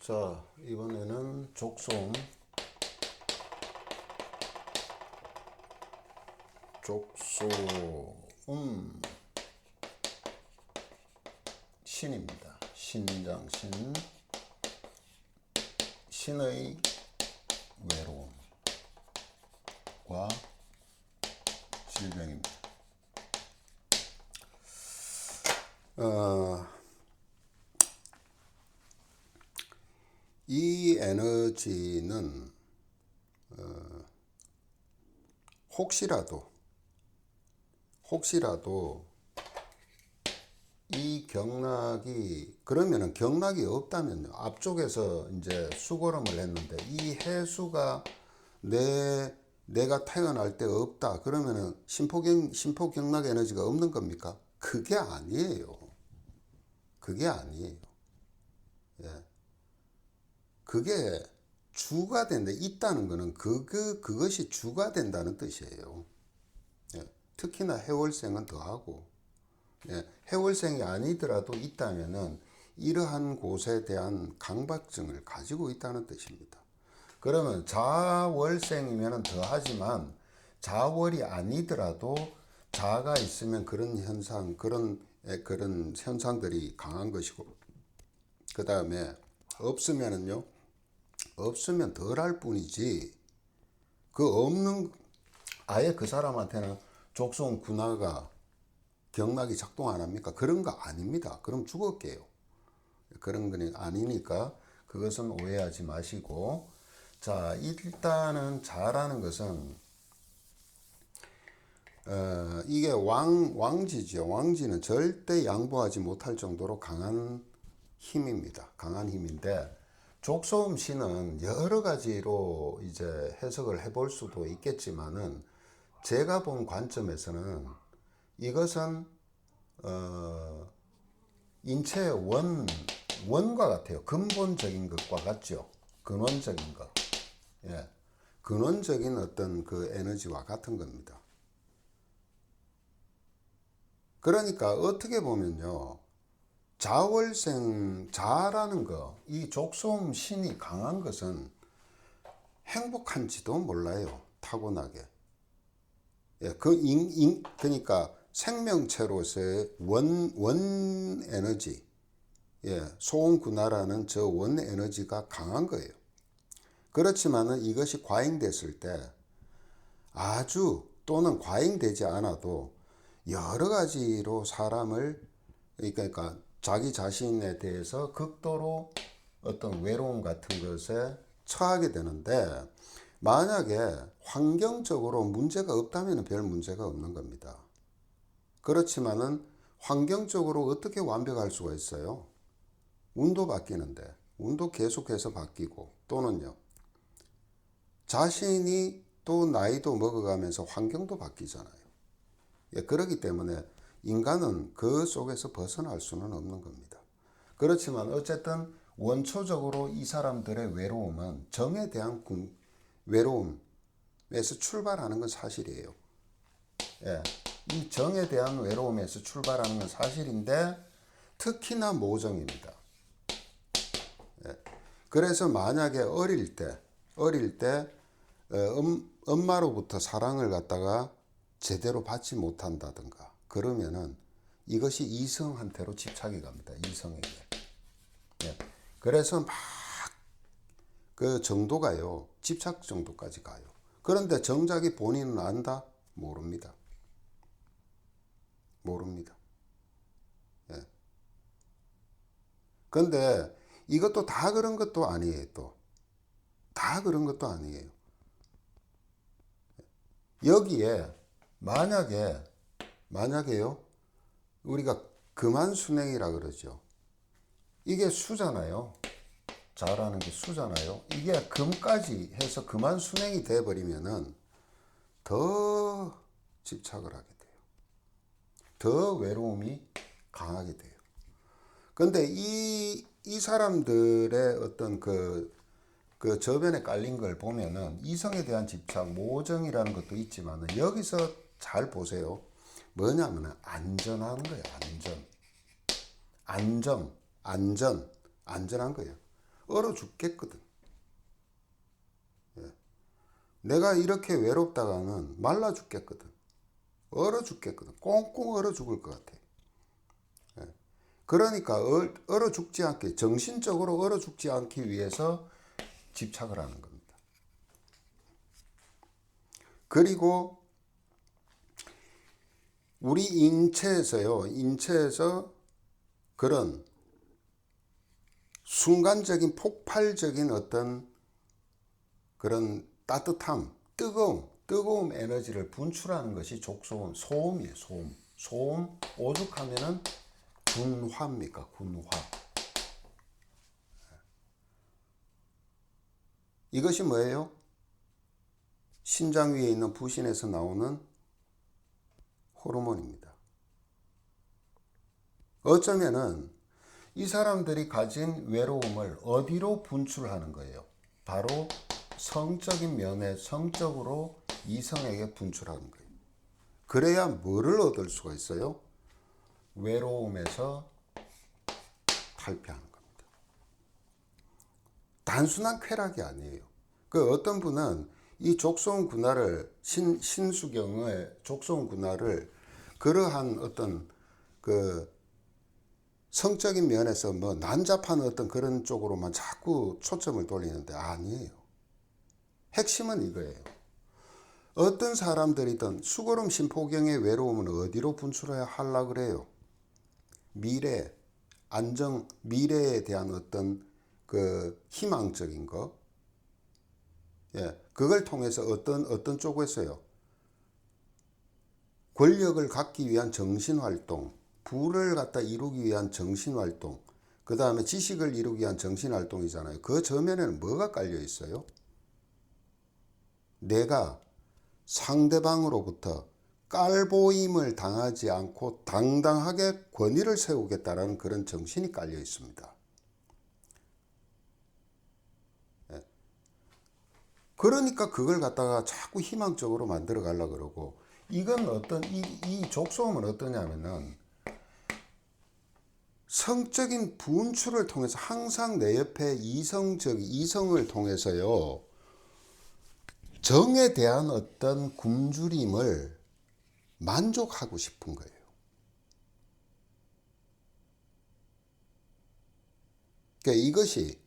자, 이번에는 족소음 신입니다. 신장신, 신의 외로움과 질병입니다. 이 에너지는 혹시라도 이 경락이, 그러면은 경락이 없다면요, 앞쪽에서 이제 수고름을 했는데 이 해수가 내가 태어날 때 없다 그러면은 심포경락 에너지가 없는 겁니까? 그게 아니에요. 그게 아니에요. 예. 그게 주가 된다, 있다는 거는 그것이 주가 된다는 뜻이에요. 예. 특히나 해월생은 더하고, 예. 해월생이 아니더라도 있다면은 이러한 곳에 대한 강박증을 가지고 있다는 뜻입니다. 그러면 자월생이면 더하지만 자월이 아니더라도 자가 있으면 그런 현상들이 강한 것이고, 그 다음에 없으면은요, 없으면 덜 할 뿐이지, 그 없는, 아예 그 사람한테는 족소음 군화가 경락이 작동 안 합니까? 그런 거 아닙니다. 그럼 죽을게요. 그런 건 아니니까 그것은 오해하지 마시고, 자, 일단은 자라는 것은 이게 왕지죠. 왕지는 절대 양보하지 못할 정도로 강한 힘입니다. 강한 힘인데, 족소음 신은 여러 가지로 이제 해석을 해볼 수도 있겠지만은, 제가 본 관점에서는 이것은 인체의 원과 같아요. 근본적인 것과 같죠. 근원적인 것. 예. 근원적인 어떤 그 에너지와 같은 겁니다. 그러니까 어떻게 보면요, 자라는 거, 이 족소음 신이 강한 것은 행복한지도 몰라요. 타고나게. 예, 그러니까 생명체로서의 원 에너지, 예, 소음군화라는 저 원 에너지가 강한 거예요. 그렇지만은 이것이 과잉됐을 때 아주, 또는 과잉되지 않아도 여러 가지로 사람을, 그러니까 자기 자신에 대해서 극도로 어떤 외로움 같은 것에 처하게 되는데, 만약에 환경적으로 문제가 없다면 별 문제가 없는 겁니다. 그렇지만은 환경적으로 어떻게 완벽할 수가 있어요? 운도 바뀌는데, 운도 계속해서 바뀌고, 또는요, 자신이 또 나이도 먹어가면서 환경도 바뀌잖아요. 예, 그렇기 때문에 인간은 그 속에서 벗어날 수는 없는 겁니다. 그렇지만 어쨌든 원초적으로 이 사람들의 외로움은 정에 대한 외로움에서 출발하는 건 사실이에요. 예, 이 정에 대한 외로움에서 출발하는 건 사실인데, 특히나 모정입니다. 예, 그래서 만약에 어릴 때 엄마로부터 사랑을 갖다가 제대로 받지 못한다든가 그러면은 이것이 이성한테로 집착이 갑니다. 이성에게. 예. 그래서 막 그 정도가요, 집착 정도까지 가요. 그런데 정작이 본인은 안다? 모릅니다. 모릅니다. 예. 근데 이것도 다 그런 것도 아니에요. 또 다 그런 것도 아니에요. 여기에 만약에요, 우리가 금한순행이라 그러죠. 이게 수잖아요. 자라는 게 수잖아요. 이게 금까지 해서 금한순행이 돼버리면은 더 집착을 하게 돼요. 더 외로움이 강하게 돼요. 근데 이 사람들의 어떤 그 저변에 깔린 걸 보면은 이성에 대한 집착, 모정이라는 것도 있지만은, 여기서 잘 보세요. 뭐냐면은 안전한 거예요. 안전한 거예요. 얼어 죽겠거든. 예. 내가 이렇게 외롭다가는 말라 죽겠거든. 얼어 죽겠거든. 꽁꽁 얼어 죽을 것 같아. 예. 그러니까 얼어 죽지 않게, 정신적으로 얼어 죽지 않기 위해서 집착을 하는 겁니다. 그리고 우리 인체에서 그런 순간적인 폭발적인 어떤 그런 따뜻함, 뜨거움 에너지를 분출하는 것이 족소음, 소음이에요. 소음, 오죽하면은 군화입니까? 군화. 이것이 뭐예요? 신장 위에 있는 부신에서 나오는 호르몬입니다. 어쩌면은 이 사람들이 가진 외로움을 어디로 분출하는 거예요? 바로 성적인 면에 성적으로 이성에게 분출하는 거예요. 그래야 뭐를 얻을 수가 있어요? 외로움에서 탈피하는 겁니다. 단순한 쾌락이 아니에요. 그 어떤 분은 이 족소음 군화를 신수경의 족소음 군화를 그러한 어떤 그 성적인 면에서 뭐 난잡한 어떤 그런 쪽으로만 자꾸 초점을 돌리는데 아니에요. 핵심은 이거예요. 어떤 사람들이든 수고름 심포경의 외로움은 어디로 분출해야 하려고 그래요? 미래, 미래에 대한 어떤 그 희망적인 거, 예, 그걸 통해서 어떤 쪽에서요? 권력을 갖기 위한 정신활동, 부를 갖다 이루기 위한 정신활동, 그 다음에 지식을 이루기 위한 정신활동이잖아요. 그 저면에는 뭐가 깔려 있어요? 내가 상대방으로부터 깔보임을 당하지 않고 당당하게 권위를 세우겠다라는 그런 정신이 깔려 있습니다. 그러니까 그걸 갖다가 자꾸 희망적으로 만들어 가려고 그러고, 이건 이 족소음은 어떠냐면은 성적인 분출을 통해서 항상 내 옆에 이성을 통해서요, 정에 대한 어떤 굶주림을 만족하고 싶은 거예요. 그러니까 이것이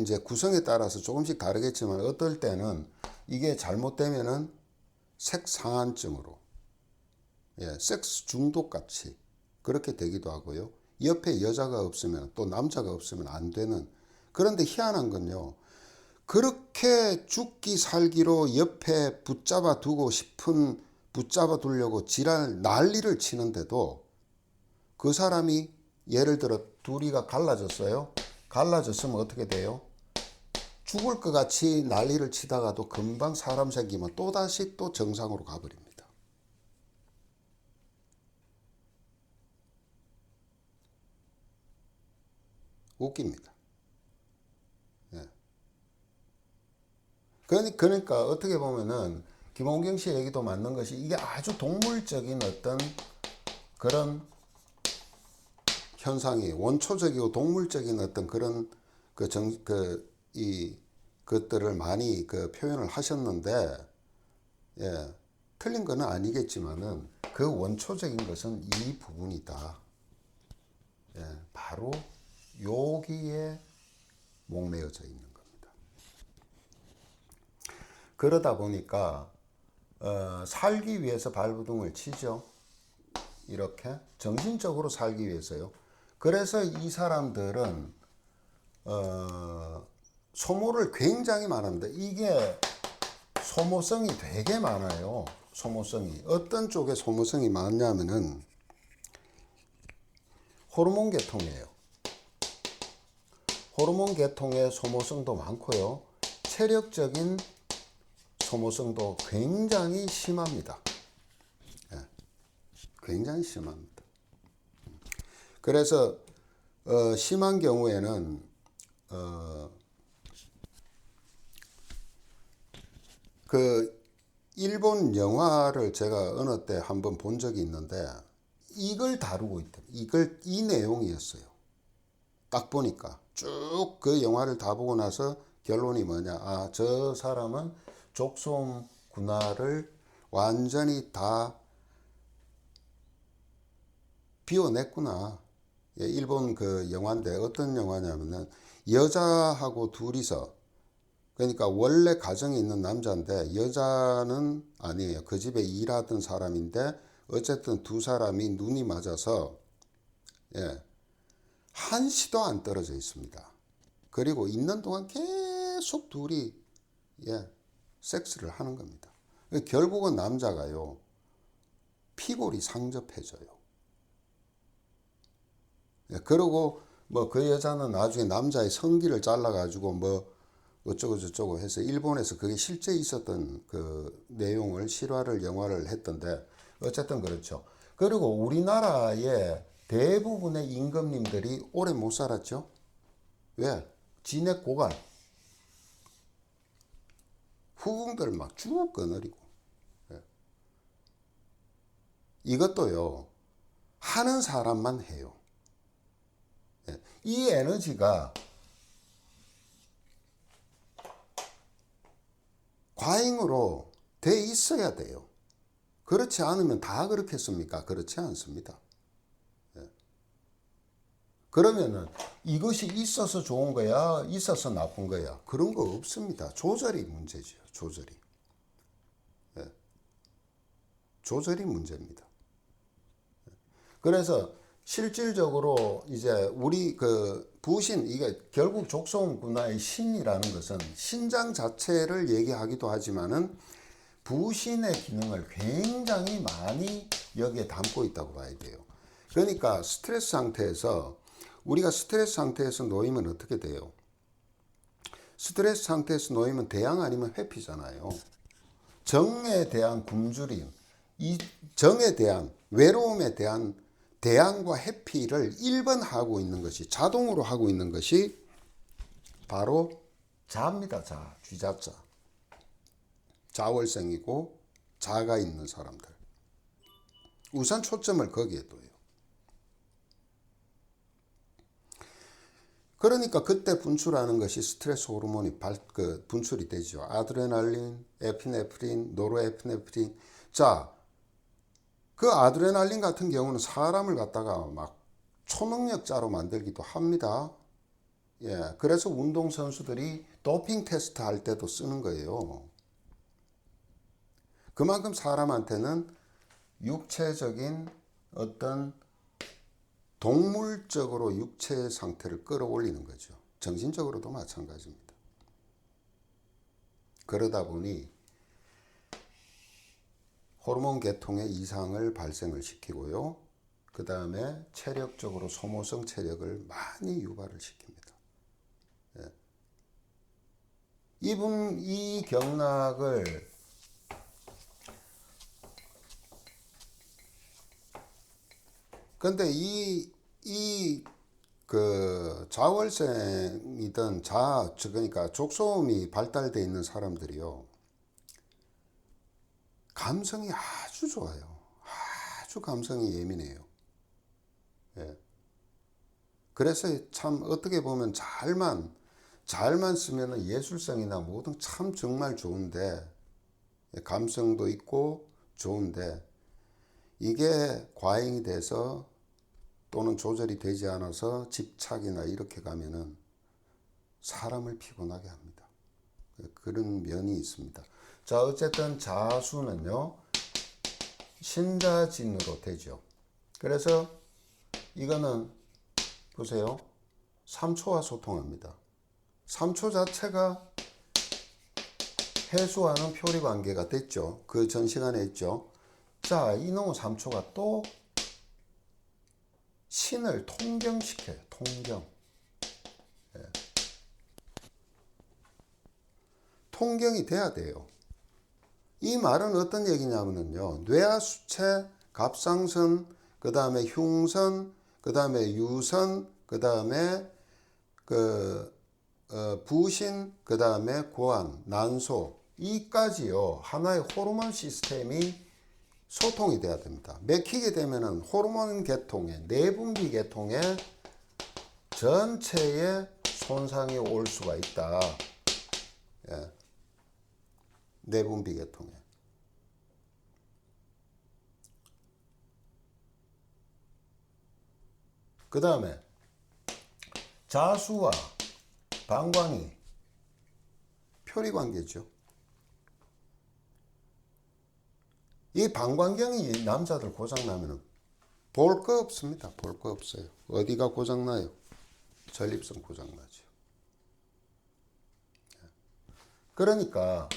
이제 구성에 따라서 조금씩 다르겠지만 어떨 때는 이게 잘못되면은 색상한증으로, 예, 섹스 중독 같이 그렇게 되기도 하고요. 옆에 여자가 없으면 또 남자가 없으면 안 되는. 그런데 희한한 건요, 그렇게 죽기 살기로 옆에 붙잡아 두려고 난리를 치는데도 그 사람이 예를 들어 둘이가 갈라졌어요. 갈라졌으면 어떻게 돼요? 죽을 것 같이 난리를 치다가도 금방 사람 생기면 또다시 또 정상으로 가버립니다. 웃깁니다. 예. 그러니까 어떻게 보면은 김홍경 씨 얘기도 맞는 것이, 이게 아주 동물적인 어떤 그런 현상이, 원초적이고 동물적인 어떤 그런 것들을 많이 표현을 하셨는데, 예, 틀린 거는 아니겠지만은 그 원초적인 것은 이 부분이다. 예, 바로 여기에 목매어져 있는 겁니다. 그러다 보니까 살기 위해서 발버둥을 치죠. 이렇게 정신적으로 살기 위해서요. 그래서 이 사람들은 소모를 굉장히 많은데, 이게 소모성이 되게 많아요. 소모성이 어떤 쪽에 소모성이 많냐면은 호르몬 계통이에요. 호르몬 계통의 소모성도 많고요. 체력적인 소모성도 굉장히 심합니다. 예, 굉장히 심합니다. 그래서 심한 경우에는 그 일본 영화를 제가 어느 때 한번 본 적이 있는데 이걸 다루고 있더라고요. 이 내용이었어요. 딱 보니까 쭉 그 영화를 다 보고 나서 결론이 뭐냐? 아, 저 사람은 족속 군화를 완전히 다 비워냈구나. 예, 일본 그 영화인데 어떤 영화냐면은 여자하고 둘이서, 그러니까 원래 가정에 있는 남자인데 여자는 아니에요. 그 집에 일하던 사람인데 어쨌든 두 사람이 눈이 맞아서, 예, 한시도 안 떨어져 있습니다. 그리고 있는 동안 계속 둘이, 예, 섹스를 하는 겁니다. 결국은 남자가요, 피골이 상접해져요. 예, 그리고 뭐 그 여자는 나중에 남자의 성기를 잘라가지고 뭐 어쩌고 저쩌고 해서 일본에서 그게 실제 있었던 그 내용을 실화를 영화를 했던데, 어쨌든 그렇죠. 그리고 우리나라의 대부분의 임금님들이 오래 못 살았죠. 왜? 진액 고갈. 후궁들 막 쭉 끊어리고. 예. 이것도요, 하는 사람만 해요. 예. 이 에너지가 과잉으로 돼 있어야 돼요. 그렇지 않으면 다 그렇겠습니까? 그렇지 않습니다. 예. 그러면은 이것이 있어서 좋은 거야, 있어서 나쁜 거야, 그런 거 없습니다. 조절이 문제죠. 조절이. 예. 조절이 문제입니다. 그래서 실질적으로 이제 우리 그 부신, 이게 결국 족속 문화의 신이라는 것은 신장 자체를 얘기하기도 하지만은 부신의 기능을 굉장히 많이 여기에 담고 있다고 봐야 돼요. 그러니까 스트레스 상태에서, 우리가 스트레스 상태에서 놓이면 어떻게 돼요? 스트레스 상태에서 놓이면 대양 아니면 회피잖아요. 정에 대한 굶주림, 이 정에 대한 외로움에 대한 대항과 회피를 1번 하고 있는 것이, 자동으로 하고 있는 것이 바로 자입니다. 자, 쥐자자. 자월생이고 자가 있는 사람들. 우선 초점을 거기에 둬요. 그러니까 그때 분출하는 것이 스트레스 호르몬이 분출이 되죠. 아드레날린, 에피네프린, 노르에피네프린. 자, 그 아드레날린 같은 경우는 사람을 갖다가 막 초능력자로 만들기도 합니다. 예, 그래서 운동선수들이 도핑 테스트 할 때도 쓰는 거예요. 그만큼 사람한테는 육체적인 어떤 동물적으로 육체 상태를 끌어올리는 거죠. 정신적으로도 마찬가지입니다. 그러다 보니 호르몬 계통의 이상을 발생을 시키고요. 그 다음에 체력적으로 소모성 체력을 많이 유발을 시킵니다. 예. 이 경락을 근데 그 자월생이든 그러니까 족소음이 발달되어 있는 사람들이요, 감성이 아주 좋아요. 아주 감성이 예민해요. 예. 그래서 참 어떻게 보면 잘만 쓰면 예술성이나 뭐든 참 정말 좋은데, 감성도 있고 좋은데, 이게 과잉이 돼서 또는 조절이 되지 않아서 집착이나 이렇게 가면은 사람을 피곤하게 합니다. 그런 면이 있습니다. 자, 어쨌든 자수는요, 신자진으로 되죠. 그래서 이거는 보세요. 3초와 소통합니다. 3초 자체가 해수와는 표리관계가 됐죠. 그 전 시간에 했죠. 자, 이놈의 3초가 또 신을 통경시켜요. 통경. 예. 통경이 돼야 돼요. 이 말은 어떤 얘기냐면요, 뇌하수체, 갑상선, 그 다음에 흉선, 그 다음에 유선, 그 다음에 부신, 그 다음에 고안, 난소, 이까지요, 하나의 호르몬 시스템이 소통이 돼야 됩니다. 맥히게 되면은 호르몬 계통의, 내분비 계통의 전체의 손상이 올 수가 있다. 예. 내분비계통에. 그 다음에 자수와 방광이 표리관계죠. 이 방광경이 남자들 고장나면 볼 거 없습니다. 볼 거 없어요. 어디가 고장나요? 전립선 고장나죠. 그러니까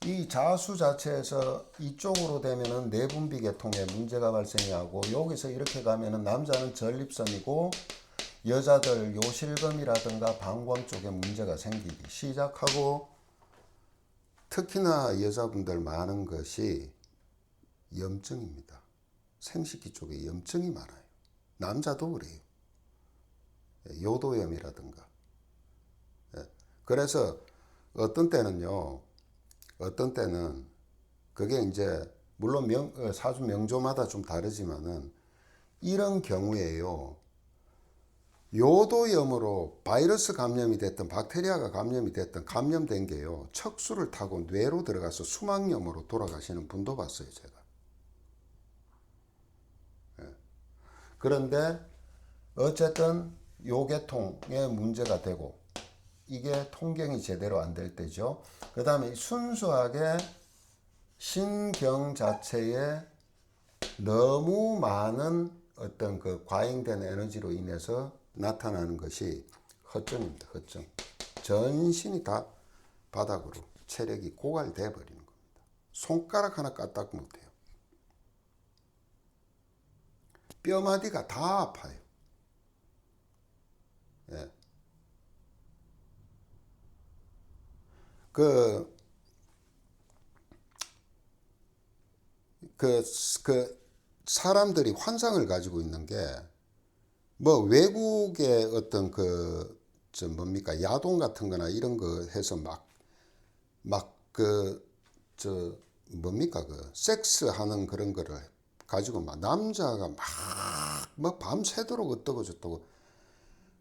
이 자수 자체에서 이쪽으로 되면은 내분비계통에 문제가 발생이 하고, 여기서 이렇게 가면은 남자는 전립선이고 여자들 요실금이라든가 방광 쪽에 문제가 생기기 시작하고, 특히나 여자분들 많은 것이 염증입니다. 생식기 쪽에 염증이 많아요. 남자도 그래요. 요도염이라든가. 그래서 어떤 때는요, 어떤 때는 그게 이제 물론 사주 명조마다 좀 다르지만은 이런 경우에요, 요도염으로 바이러스 감염이 됐든 박테리아가 감염이 됐든 감염된 게요, 척수를 타고 뇌로 들어가서 수막염으로 돌아가시는 분도 봤어요, 제가. 그런데 어쨌든 요계통에 문제가 되고, 이게 통경이 제대로 안 될 때죠. 그 다음에 순수하게 신경 자체에 너무 많은 어떤 그 과잉된 에너지로 인해서 나타나는 것이 허증입니다. 허증. 전신이 다 바닥으로 체력이 고갈돼 버리는 겁니다. 손가락 하나 까딱 못해요. 뼈마디가 다 아파요. 예. 그 사람들이 환상을 가지고 있는 게, 뭐 외국의 어떤 뭡니까, 야동 같은 거나 이런 거 해서 뭡니까, 섹스 하는 그런 거를 가지고 막 남자가 뭐 밤새도록 어떠고 저떠고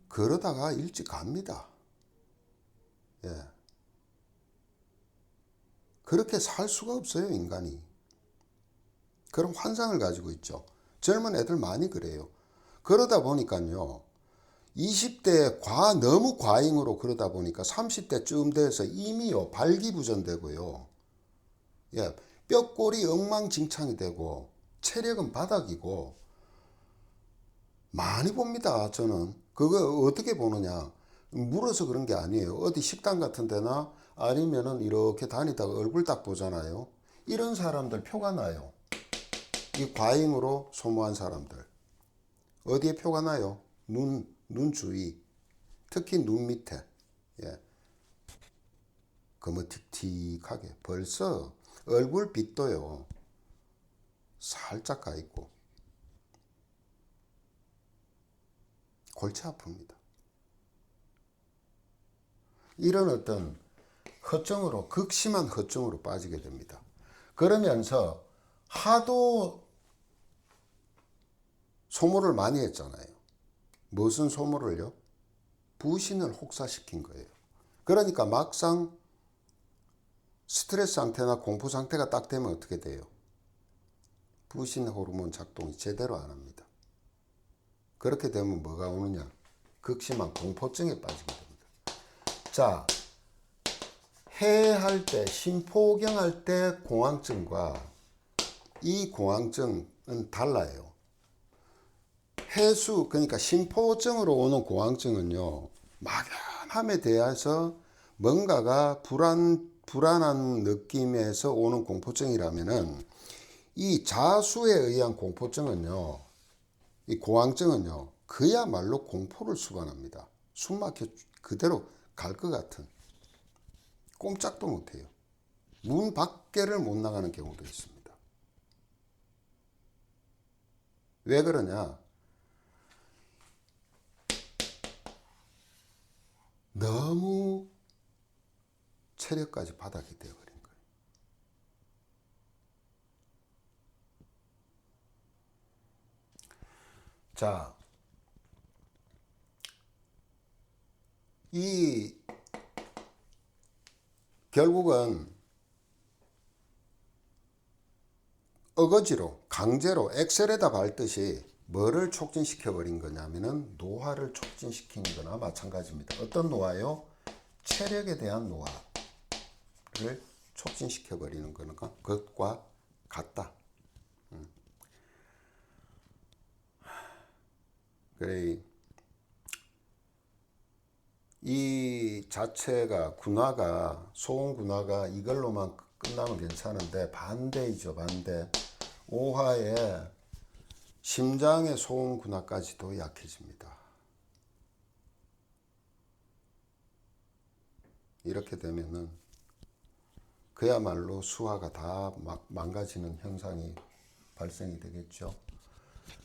그러다가 일찍 갑니다. 예. 그렇게 살 수가 없어요, 인간이. 그런 환상을 가지고 있죠. 젊은 애들 많이 그래요. 그러다 보니까요, 20대 너무 과잉으로 그러다 보니까 30대쯤 돼서 이미요, 발기부전되고요. 예, 뼈골이 엉망진창이 되고, 체력은 바닥이고, 많이 봅니다, 저는. 그거 어떻게 보느냐. 물어서 그런 게 아니에요. 어디 식당 같은 데나 아니면은 이렇게 다니다가 얼굴 딱 보잖아요. 이런 사람들 표가 나요. 이 과잉으로 소모한 사람들. 어디에 표가 나요? 눈 주위. 특히 눈 밑에. 예. 거머틱틱하게. 벌써 얼굴 빛도요, 살짝 가 있고. 골치 아픕니다. 이런 어떤 허증으로, 극심한 허증으로 빠지게 됩니다. 그러면서 하도 소모를 많이 했잖아요. 무슨 소모를요? 부신을 혹사시킨 거예요. 그러니까 막상 스트레스 상태나 공포 상태가 딱 되면 어떻게 돼요? 부신 호르몬 작동이 제대로 안 합니다. 그렇게 되면 뭐가 오느냐? 극심한 공포증에 빠지게 됩니다. 자, 해할 때, 심포경할 때 공황증과 이 공황증은 달라요. 해수, 그러니까 심포증으로 오는 공황증은요, 막연함에 대해서 뭔가가 불안한 느낌에서 오는 공포증이라면은, 이 자수에 의한 공포증은요, 이 공황증은요, 그야말로 공포를 수반합니다. 숨막혀 그대로 갈 것 같은. 꼼짝도 못해요. 문 밖에를 못 나가는 경우도 있습니다. 왜 그러냐? 너무 체력까지 바닥이 되어버린 거예요. 자, 이 결국은 어거지로 강제로 엑셀에다 밟듯이 뭐를 촉진시켜 버린 거냐면은 노화를 촉진시킨 거나 마찬가지입니다. 어떤 노화요? 체력에 대한 노화를 촉진시켜 버리는 거니까 그것과 같다. 그래, 이 자체가 군화가 소음 군화가 이걸로만 끝나면 괜찮은데 반대이죠. 반대. 오화에 심장의 소음 군화까지도 약해집니다. 이렇게 되면은 그야말로 수화가 다 망가지는 현상이 발생이 되겠죠.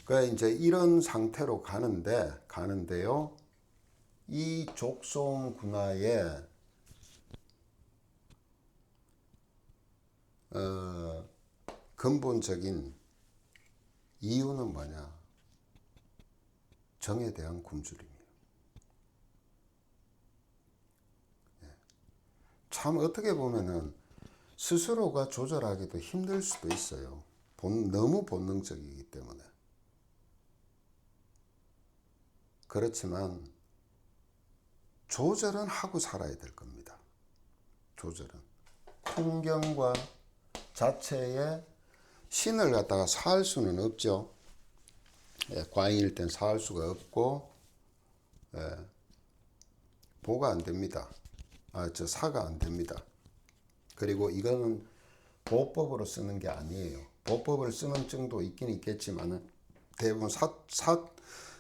그 이제 이런 상태로 가는데요. 이 족소음 군화의 근본적인 이유는 뭐냐? 정에 대한 굶주림이에요. 참 어떻게 보면은 스스로가 조절하기도 힘들 수도 있어요. 너무 본능적이기 때문에. 그렇지만 조절은 하고 살아야 될 겁니다. 조절은. 풍경과 자체의 신을 갖다가 살 수는 없죠. 과잉일 땐 살 수가 없고, 보가 안 됩니다. 사가 안 됩니다. 그리고 이거는 보법으로 쓰는 게 아니에요. 보법을 쓰는 증도 있긴 있겠지만은 대부분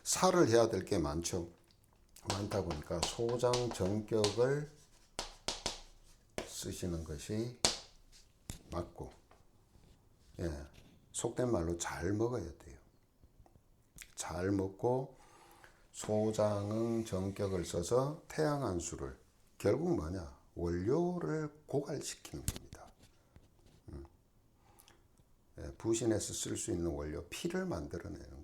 사를 해야 될 게 많다 보니까 소장 정격을 쓰시는 것이 맞고, 속된 말로 잘 먹어야 돼요. 잘 먹고 소장응 정격을 써서 태양한수를 결국 뭐냐? 원료를 고갈시키는 겁니다. 부신에서 쓸 수 있는 원료 피를 만들어내는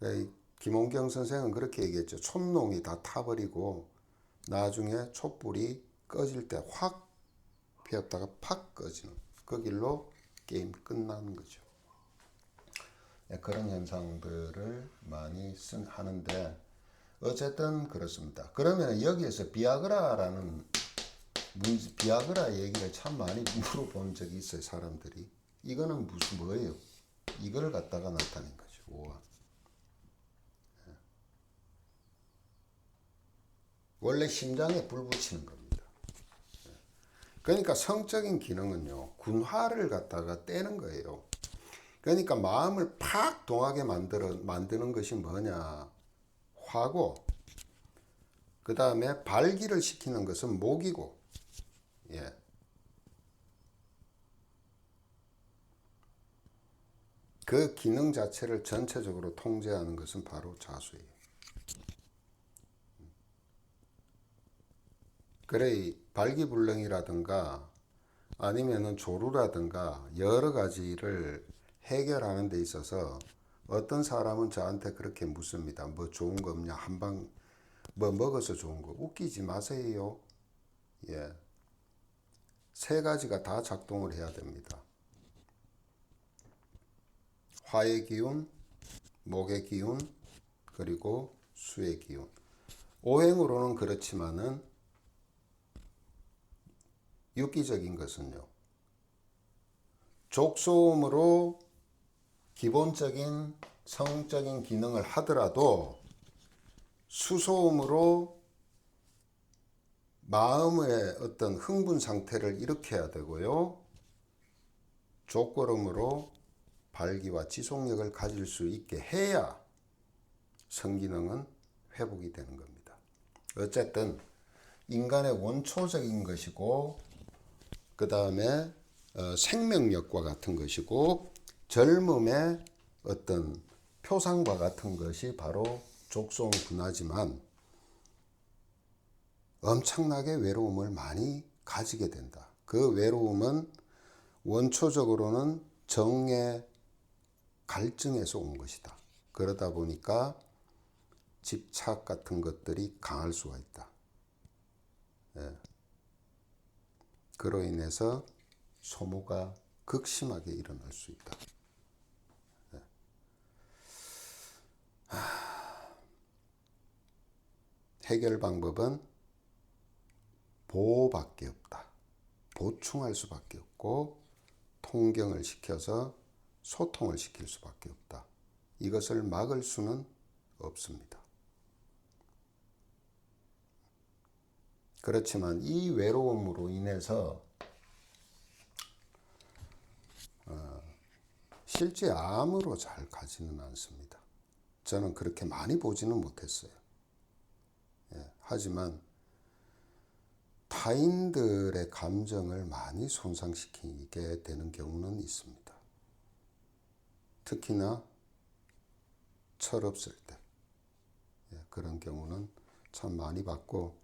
거예요. 김원경 선생은 그렇게 얘기했죠. 촛농이 다 타버리고 나중에 촛불이 꺼질 때 확 피었다가 팍 꺼지는 그 길로 게임 끝나는 거죠. 그런 현상들을 많이 하는데 어쨌든 그렇습니다. 그러면 여기에서 비아그라라는 비아그라 얘기를 참 많이 물어본 적이 있어요. 사람들이. 이거는 뭐예요? 이걸 갖다가 나타낸 거죠. 오화. 원래 심장에 불 붙이는 겁니다. 그러니까 성적인 기능은요. 군화를 갖다가 떼는 거예요. 그러니까 마음을 팍 동하게 만드는 것이 뭐냐? 화고, 그 다음에 발기를 시키는 것은 목이고, 그 기능 자체를 전체적으로 통제하는 것은 바로 자수예요. 그래, 발기불능이라든가 아니면은 조루라든가 여러 가지를 해결하는 데 있어서 어떤 사람은 저한테 그렇게 묻습니다. 뭐 좋은 거 없냐? 한방 뭐 먹어서 좋은 거. 웃기지 마세요. 세 가지가 다 작동을 해야 됩니다. 화의 기운, 목의 기운, 그리고 수의 기운. 오행으로는 그렇지만은 유기적인 것은요. 족소음으로 기본적인 성적인 기능을 하더라도 수소음으로 마음의 어떤 흥분 상태를 일으켜야 되고요. 족걸음으로 발기와 지속력을 가질 수 있게 해야 성기능은 회복이 되는 겁니다. 어쨌든 인간의 원초적인 것이고 그 다음에 생명력과 같은 것이고 젊음의 어떤 표상과 같은 것이 바로 족소음 분화지만 엄청나게 외로움을 많이 가지게 된다. 그 외로움은 원초적으로는 정의 갈증에서 온 것이다. 그러다 보니까 집착 같은 것들이 강할 수가 있다. 예. 그로 인해서 소모가 극심하게 일어날 수 있다. 예. 해결 방법은 보호밖에 없다. 보충할 수밖에 없고 통경을 시켜서 소통을 시킬 수밖에 없다. 이것을 막을 수는 없습니다. 그렇지만 이 외로움으로 인해서 실제 암으로 잘 가지는 않습니다. 저는 그렇게 많이 보지는 못했어요. 예, 하지만 타인들의 감정을 많이 손상시키게 되는 경우는 있습니다. 특히나 철없을 때 그런 경우는 참 많이 봤고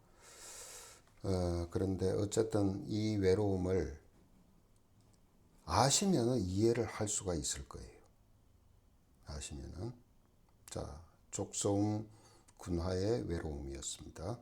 그런데 어쨌든 이 외로움을 아시면은 이해를 할 수가 있을 거예요. 아시면은 자 족소음 군화의 외로움이었습니다.